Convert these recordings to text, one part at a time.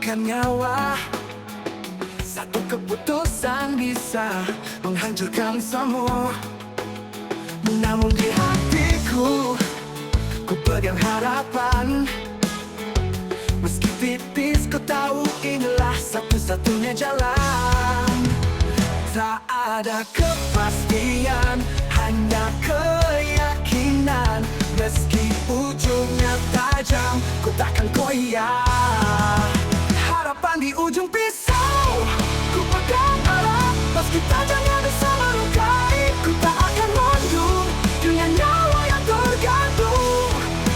menghilangkan nyawa. Satu keputusan bisa menghancurkan semua. Namun di hatiku, ku pegang harapan. Meski tipis, ku tahu inilah satu-satunya jalan. Tak ada kepastian, hanya keyakinan. Meski ujungnya tajam, ku takkan goyah. Harapan di ujung pisau, ku pegang erat. Meski tajamnya bisa melukai, ku tak akan mundur dengan nyawa yang tergantung.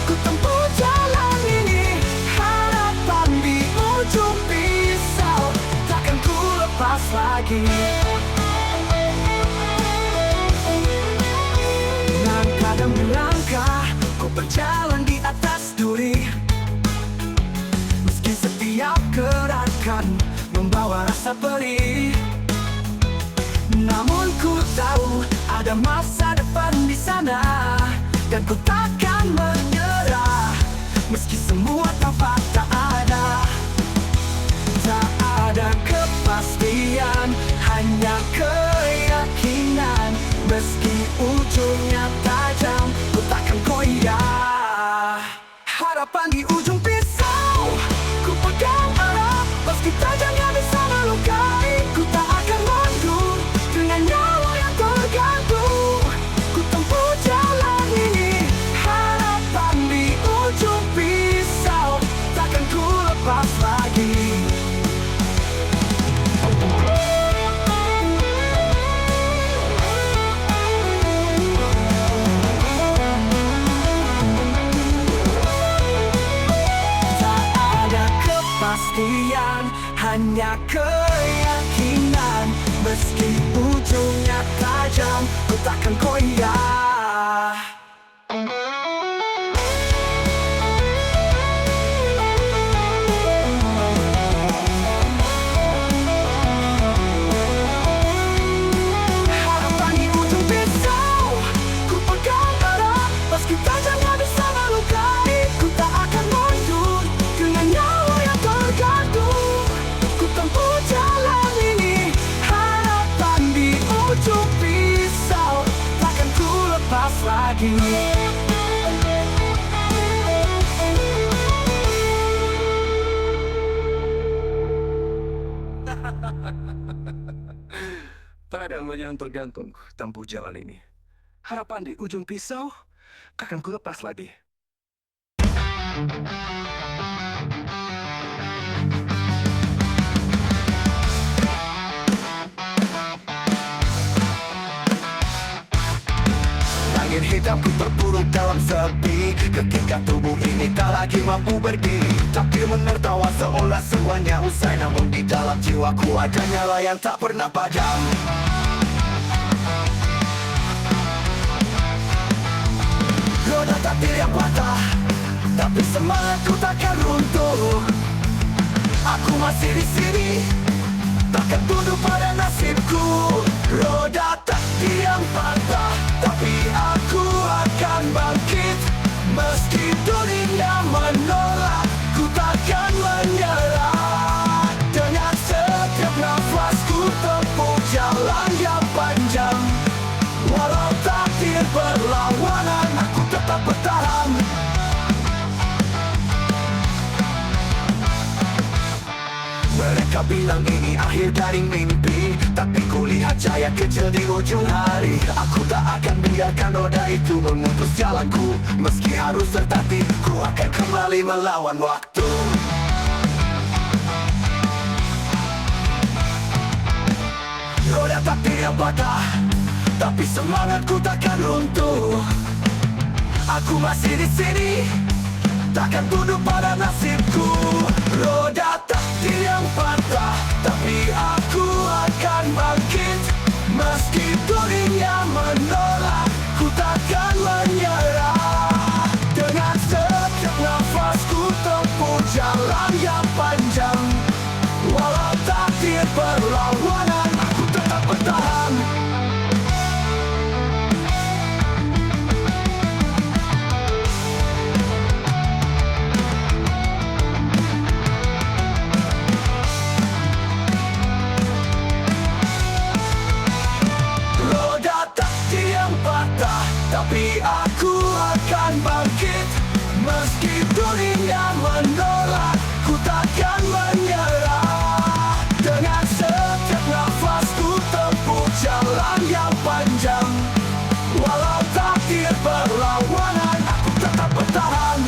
Ku tempuh jalan ini, harapan di ujung pisau, takkan ku lepas lagi. Langkah demi langkah, ku berjalan di atas duri. Meski setiap gerakan membawa rasa perih, namun ku tahu ada masa depan di sana. Dan ku takkan menyerah, meski semua tampak tak ada. Tak ada kepastian, hanya keyakinan. Meski ujungnya tajam, ku takkan goyah. Harapan di ujung pisau, ku pegang erat. Meski tajamnya bisa melukai, ku tak akan mundur dengan nyawa yang tergantung. Ku tempuh jalan ini, harapan di ujung pisau, takkan ku lepas lagi. Kepastian, hanya keyakinan. Meski ujungnya tajam, ku takkan goyah. Harapan di ujung pisau, ku pegang erat. Meski tajamnya bisa melukai, ku tak akan mundur dengan nyawa yang tergantung. Ku tempuh jalan ini, harapan di ujung pisau, takkan ku lepas lagi. Pada yang tergantung, tempuh jalan ini, harapan di ujung pisau, takkan ku lepas lagi. Langit hitamku terpuruk dalam sepi, ketika tubuh ini tak lagi mampu berdiri. Takdir menertawa seolah semuanya usai, namun di dalam jiwaku ada nyala yang tak pernah padam. Roda takdir yang patah, tapi semangatku takkan runtuh. Aku masih di sini, takkan tunduk pada nasibku. Roda takdir yang patah, tapi aku akan bangkit. Meski dunia menolak, ku takkan menyerah. Dengan setiap nafasku tempuh jalan yang panjang. Walau takdir berlawanan, aku tetap bertahan. Mereka bilang ini akhir dari mimpi, tapi kulihat cahaya kecil di ujung hari. Aku tak akan biarkan roda itu memutus jalanku. Meski harus tertatih, ku akan kembali melawan waktu. Roda takdir yang patah, tapi semangatku takkan runtuh. Aku masih di sini, takkan tunduk pada nasibku. Roda takdir yang patah, tapi aku akan bangkit. Meski dunia menolak, ku takkan menyerah. Dengan setiap nafasku tempuh jalan yang panjang. Walau takdir berlawanan, aku tetap bertahan. dunia menolak, ku takkan menyerah. Dengan setiap nafasku tempuh jalan yang panjang. Walau takdir berlawanan, aku tetap bertahan.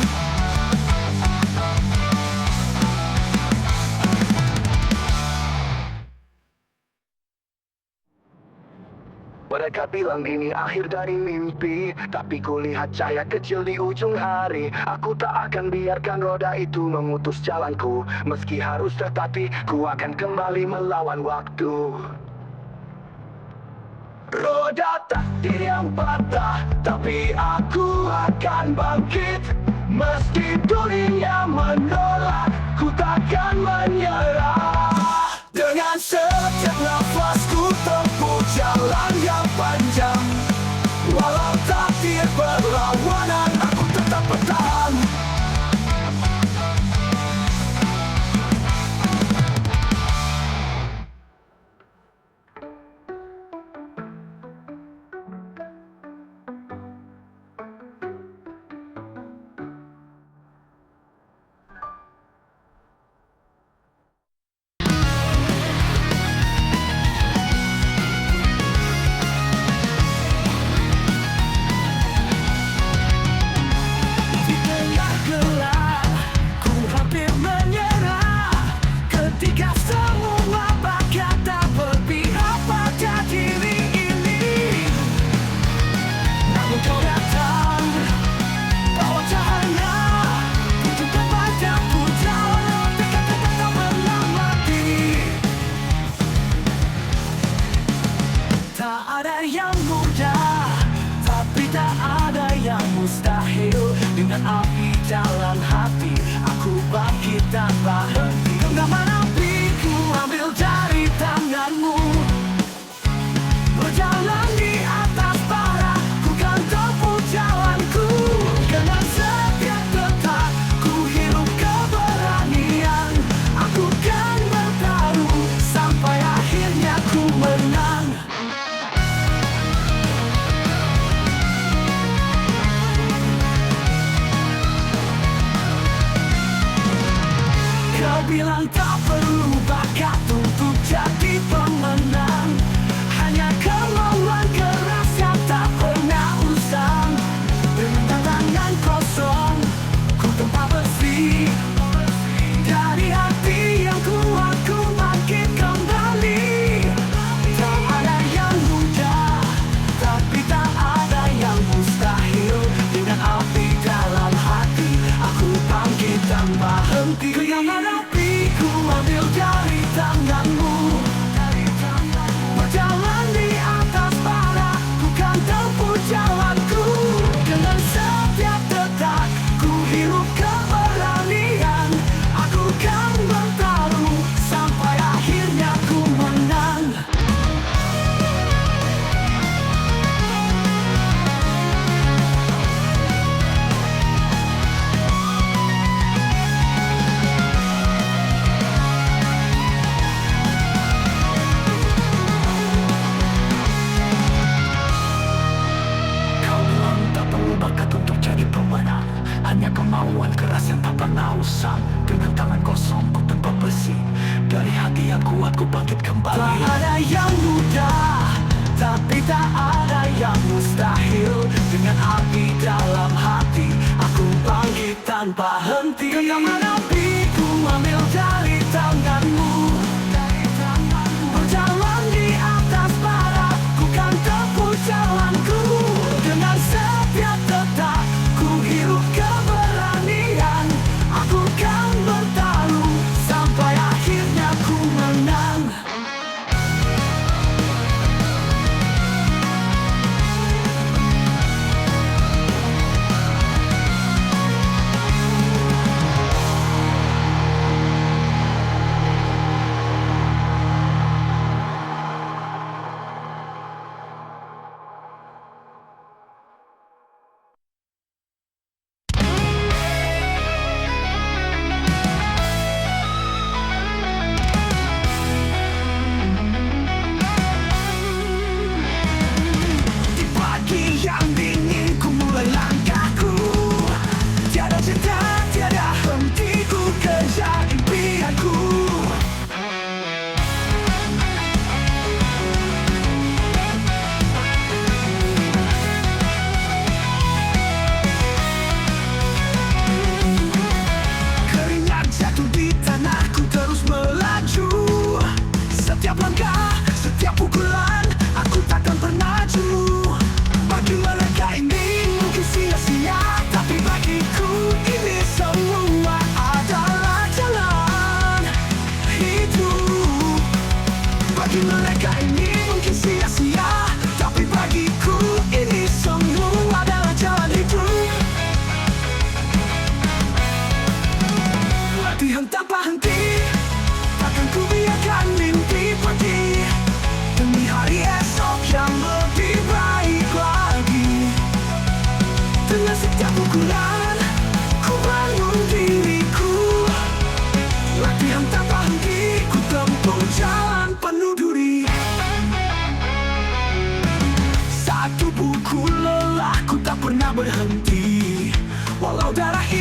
Mereka bilang ini akhir dari mimpi, tapi kulihat cahaya kecil di ujung hari. Aku tak akan biarkan roda itu memutus jalanku. Meski harus tetapi, ku akan kembali melawan waktu. Roda takdir yang patah, tapi aku akan bangkit. Meski dunia menolak, ku takkan menyerah. Dengan setiap nafasku tempuh jalan yang panjang. Walau takdir berlawanan, aku tetap bertahan. Mustahil dengan api dalam hati, aku bangkit tanpa henti. Genggaman apiku ambil dari tanganmu, berjalan di atas bara, ku kan tempuh jalanku. Dengan setiap detak ku hirup keberanian, aku kan bertaruh sampai akhirnya ku menang. Kau bilang tak perlu bakat untuk jadi pemenang, hanya kemauan keras yang tak pernah usang. Dengan tangan kosong, ku tempa besi. Dari hati yang kuat ku bangkit kembali. Tak ada yang mudah, tapi tak ada yang mustahil. Dengan api dalam hati, aku bangkit tanpa henti. Genggaman apiku ambil dari tanganmu, berjalan di atas bara, ku kan tempuh jalanku. Dengan setiap detak ku hirup keberanian, aku kan bertaruh sampai akhirnya ku menang. Hanya kemauan keras yang tak pernah usang. Dengan tangan kosong ku tempa besi. Dari hati yang kuat ku bangkit kembali. Tak ada yang mudah, tapi tak ada yang mustahil. Dengan api dalam hati, aku bangkit tanpa henti. Genggaman apiku ambil dari tanganmu, berjalan di atas bara, ku kan tempuh jalanku. Dengan setiap detak ku hirup keberanian, aku kan bertaruh sampai akhirnya ku menang.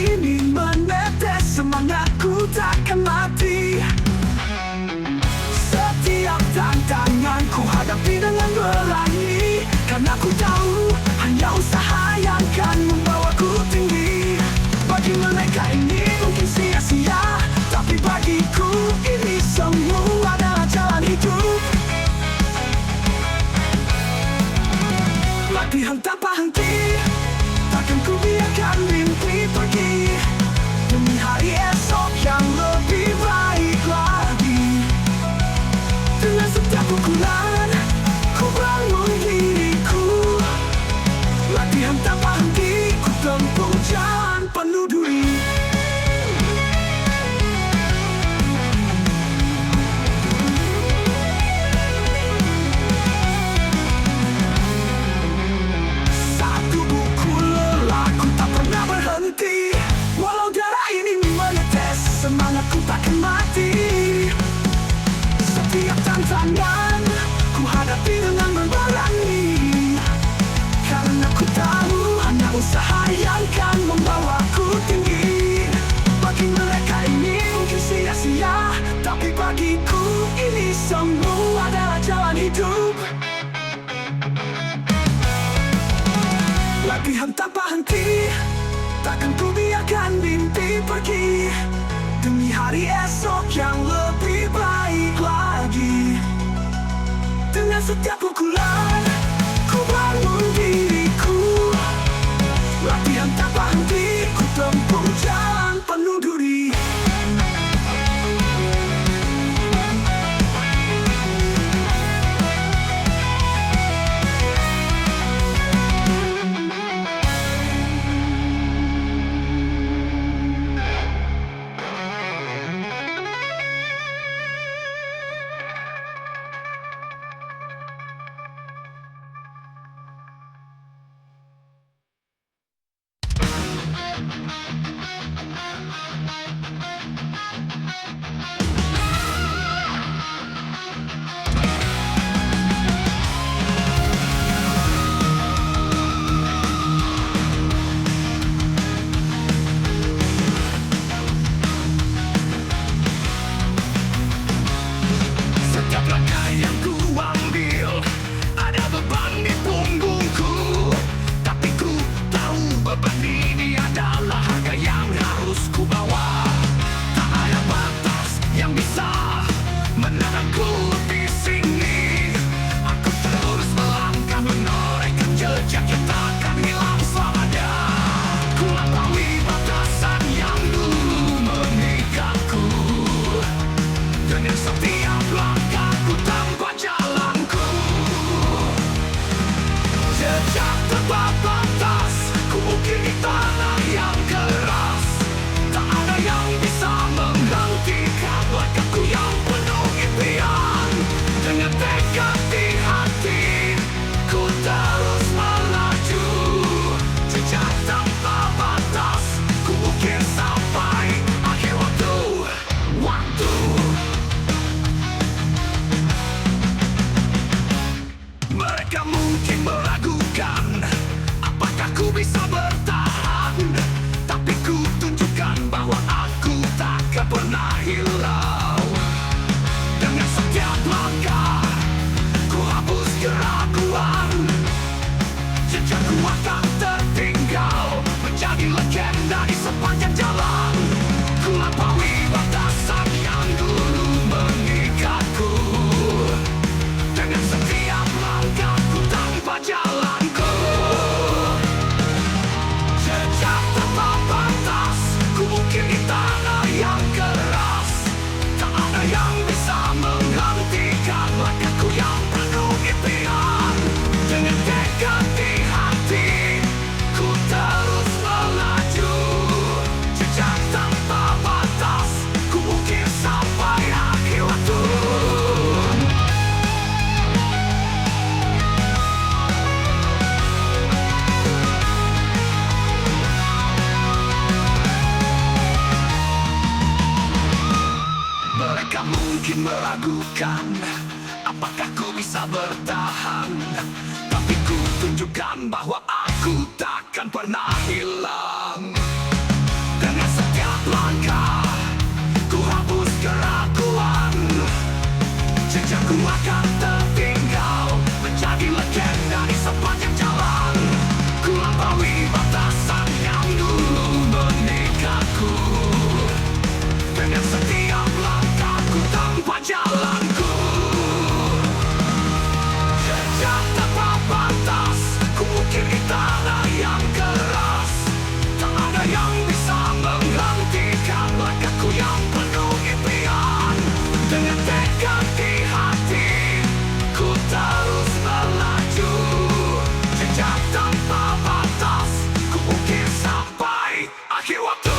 ini menetes, semangatku takkan mati. Setiap tantangan ku hadapi dengan berani, karena ku tahu hanya usaha yang akan membawaku tinggi. Bagi mereka ini mungkin sia-sia, tapi bagiku ini semua adalah jalan hidup. Latihan tanpa henti, takkan ku biarkan mimpi pergi, demi hari esok yang lebih baik lagi. Dengan setiap pukulan, ku bangun diriku. Latihan tanpa henti, ku tempuh jalan penuh duri. Saat tubuhku lelah, ku tak pernah berhenti. Walau darah ini menetes, semangatku takkan mati. Setiap tantangan ku hadapi dengan berani, karena ku tahu hanya usaha yang akan membawaku tinggi. Bagi mereka ini mungkin sia-sia, tapi bagiku ini semua adalah jalan hidup. Latihan tanpa henti, takkan ku biarkan mimpi pergi, demi hari esok yang lebih baik lagi. Dengan setiap pukulan, ku bangun diriku. Latihan tanpa henti, ku tempuh jalan penuh duri. Setiap langkah yang ku ambil, ada beban di punggungku, tapi ku tahu beban ini adalah harga yang harus ku bawa. Tak ada batas yang bisa menahanku di sini. Aku terus melangkah, menorehkan jejak yang takkan hilang selamanya. Ku lampaui batasan yang dulu mengikatku, dengan setiap langkahku tanpa jalanku. Jejak tanpa batas, ku ukir di tanah yang keras. Tak ada yang bisa menghentikan langkahku yang penuh impian. Dengan tekad di hati, ku terus melaju. Jejak tanpa batas, ku ukir sampai akhir waktu. Mereka mungkin meragukan apakah ku bisa bertahan, tapi ku tunjukkan bahwa aku takkan pernah hilau. Dengan setiap langkah, ku hapus keraguan. Jejakku akan tertinggal, menjadi legenda di sepanjang jalan. Ku lampaui batasan yang dulu mengikatku, dengan setiap langkahku tanpa jalanku. Jejak tanpa batas, ku ukir di tanah yang keras. Tak ada yang bisa menghentikan langkahku yang penuh impian. Dengan tekad di hati, ku terus melaju. Jejak tanpa batas, ku ukir sampai akhir waktu. Mereka mungkin meragukan apakah ku bisa bertahan, tapi ku tunjukkan bahwa aku takkan pernah hilang. yang bisa menghentikan langkahku yang penuh impian. Dengan tekad di hati, ku terus melaju. Jejak tanpa batas, ku ukir sampai akhir waktu.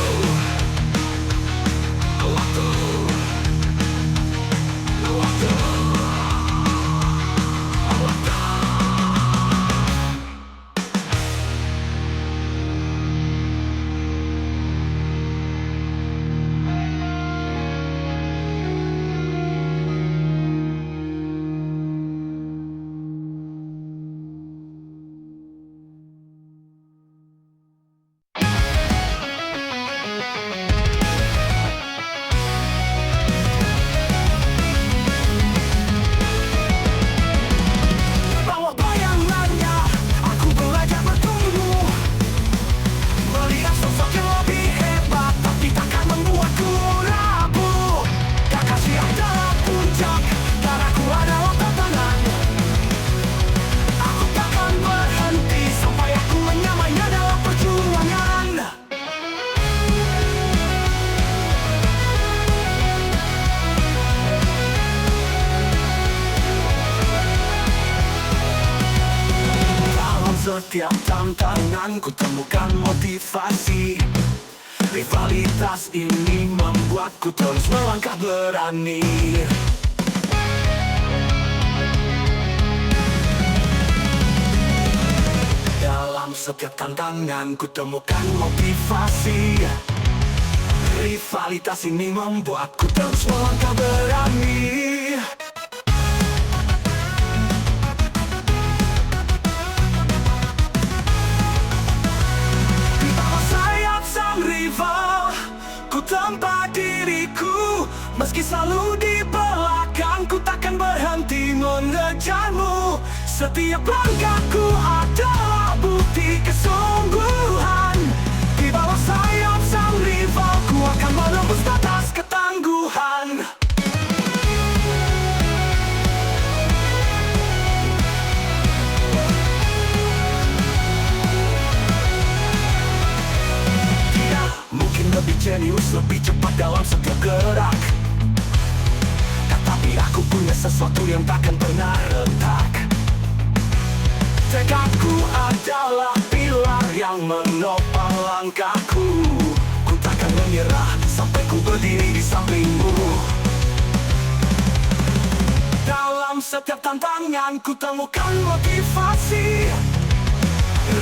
Setiap tantangan ku temukan motivasi. Rivalitas ini membuatku terus melangkah berani. Dalam setiap tantangan ku temukan motivasi. Rivalitas ini membuatku terus melangkah berani. Tanpa diriku, meski selalu di belakang, ku takkan berhenti mengejarmu. Setiap langkahku adalah bukti kesungguhan. Di bawah sayap sang rival, ku akan menembus batas ketangguhan. Lebih jenius, lebih cepat dalam setiap gerak. Tetapi aku punya sesuatu yang takkan pernah retak. Tekadku adalah pilar yang menopang langkahku. Ku takkan menyerah sampai ku berdiri di sampingmu. Dalam setiap tantangan ku temukan motivasi.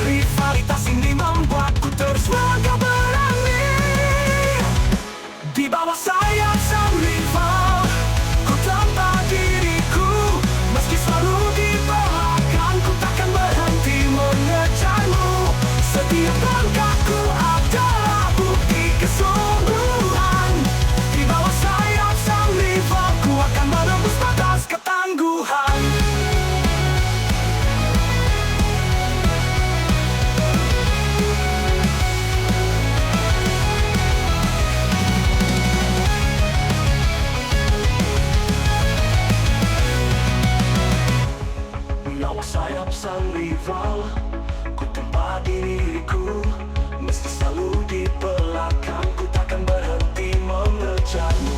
Rivalitas ini membuatku terus melangkah berani. Di bawah sayap sang rival, ku tanpa diriku, meski selalu di belakang, ku takkan berhenti mengejarmu. Setiap langkahku adalah bukti kesungguhan. Di bawah sayap sang rival, ku akan menembus batas ketangguhan. Sayap sang rival, ku tempa diriku, meski selalu di belakang, ku takkan berhenti mengejarmu.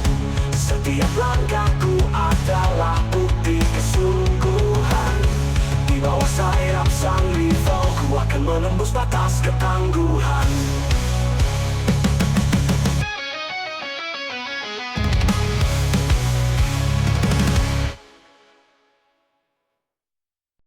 Setiap langkahku adalah bukti kesungguhan. Di bawah sayap sang rival, ku akan menembus batas ketangguhan.